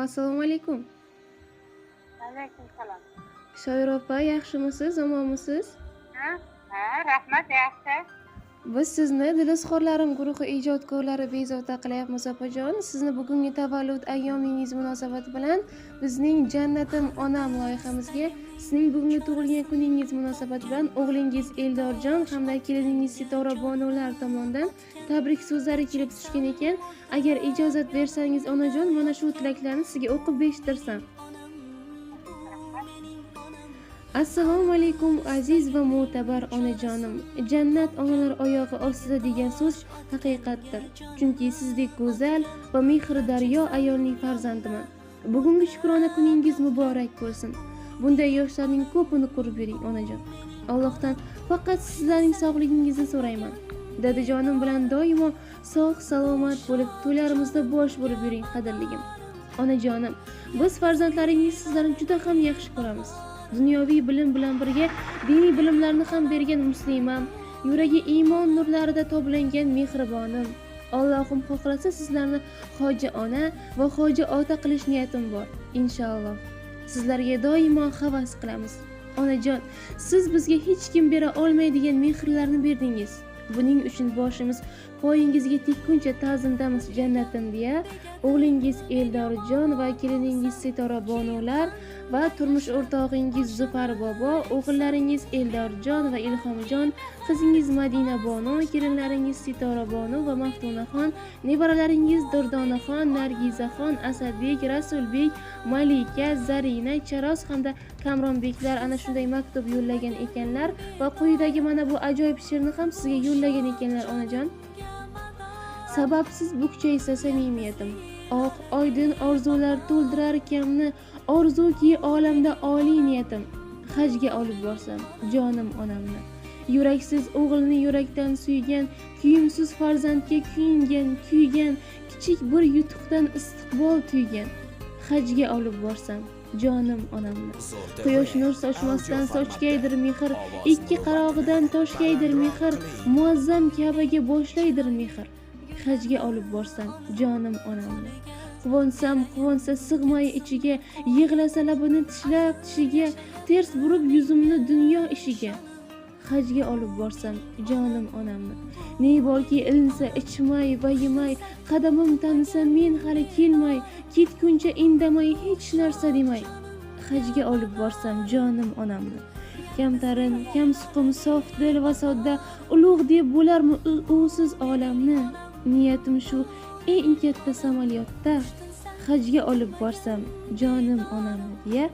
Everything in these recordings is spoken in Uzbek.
assalomu alaykum. Alaykum salom. Shoira opa, yaxshimisiz, omonmisiz? Ha, rahmat, yaxshi. Biz sizni Dilizxorlarim guruhi ijodkorlari bezovta qilyapmiz opajon. Sizni bugungi tavallud ayyomingiz munosabati bilan bizning Jannatim onam loyihamizga sizning bugungi tug'ilgan kuningiz munosabati bilan o'g'lingiz Eldorjon hamda keliningiz Sitora Bonolar tomonidan tabrik so'zlari kelib tushgan ekan. Agar ijozat bersangiz onajon, mana shu tilaklarni sizga o'qib eshittirsam. Assalomu alaykum aziz va mo'tabar onajonim. Jannat onalar oyog'i ostida degan so'z haqiqatdir. Chunki sizdek go'zal va mehri daryo ayolning farzandiman. Bugungi shukrona kuningiz muborak bo'lsin. Bunday yoshlarning ko'pini ko'rib yuring onajon. Allohdan faqat sizlarning sog'ligingizni so'rayman. Dadajonim bilan doimo sog' salomat bo'lib, to'ylarimizda bosh bo'lib yuring qadrligim. Onajonim, biz farzandlaringiz sizlarni juda ham yaxshi ko'ramiz. Dunyoviy bilim bilan birga diniy bilimlarni ham bergan muslimam, yuragi iymon nurlarida toblangan mehribonim. Allohim xohlasa sizlarni hoji ona va hoji ota qilish niyatim bor, inshaalloh. Sizlarga doimo havas qilamiz. Onajon, siz bizga hech kim bera olmaydigan mehrlarni berdingiz. Buning uchun boshimiz poyingizga tekkuncha ta'zimdamiz jannatim deya o'g'lingiz Eldorjon va keliningiz Sitora Bonolar va turmush o'rtog'ingiz Zufar bobo, o'g'illaringiz Eldorjon va Ilhomjon, qizingiz Madina bono, kelinlaringiz Sitora bono va Maftunaxon, nevaralaringiz Durdonaxon, Nargizaxon, Asadbek, Rasulbek, Malika, Zarina, Charos hamda Kamronbeklar ana shunday maktub yo'llagan ekanlar va quyidagi mana bu ajoyib she'rni ham sizga yo'llagan ekanlar onajon. Sababsiz bukchaysa samimiyatim, oq oydin orzular to'ldirar kamni, orzuki olamda oliy niyatim, hajga olib borsam jonim onamni. Yuraksiz o'g'ilni yurakdan suygan, kuyimsiz farzandga kuygan, kichik bir yutuqdan istiqbol tuygan, hajga olib borsam jonim onamni. Quyosh nur sochmasdan sochgaydir mehr, ikki qarog'idan toshgaydir mehr, muazzam Ka'baga boshlaydir mehr, hajga olib borsam jonim onamni. Quvonsa sig'may ichiga, yig'lasa labini tishlab tishiga, ters burib yuzimni dunyo ishiga, hajga olib borsam jonim onamni. Ne borki ilinsa ichmay va yemay, qadamim tanisa men hali kelmay, ketguncha indamay hech narsa demay, hajga olib borsam jonim onamni. Kamtarin, kamsuqum, sof dil va sodda, ulug' deb bo'larmi usiz olamni. Niyatim shu eng katta samolyotda, hajga olib borsam jonim onamni deya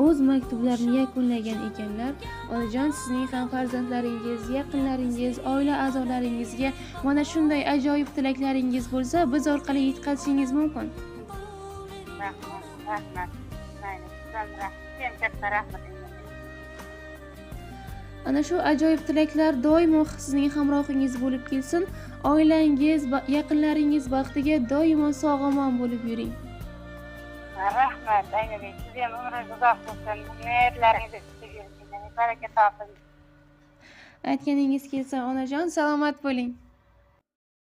o'z maktublarini yakunlagan ekanlar. Onajon, sizning ham farzandlaringiz, yaqinlaringiz, oila a'zolaringizga mana shunday ajoyib tilaklaringiz bo'lsa, biz orqali yetkazishingiz mumkin. Rahmat. Mayli, sizlarga katta rahmat. Ana shu ajoyib tilaklar doimo sizning hamrohingiz bo'lib kelsin. Oilangiz, yaqinlaringiz baxtiga doimo sog'-omon bo'lib yuring. Rahmat, Aynabek. Siz ham umringiz uzoq bo'lsin. Umidlaringiz ustiga yursin. Baraka toping. Aytganingiz kelsa onajon, salomat bo'ling.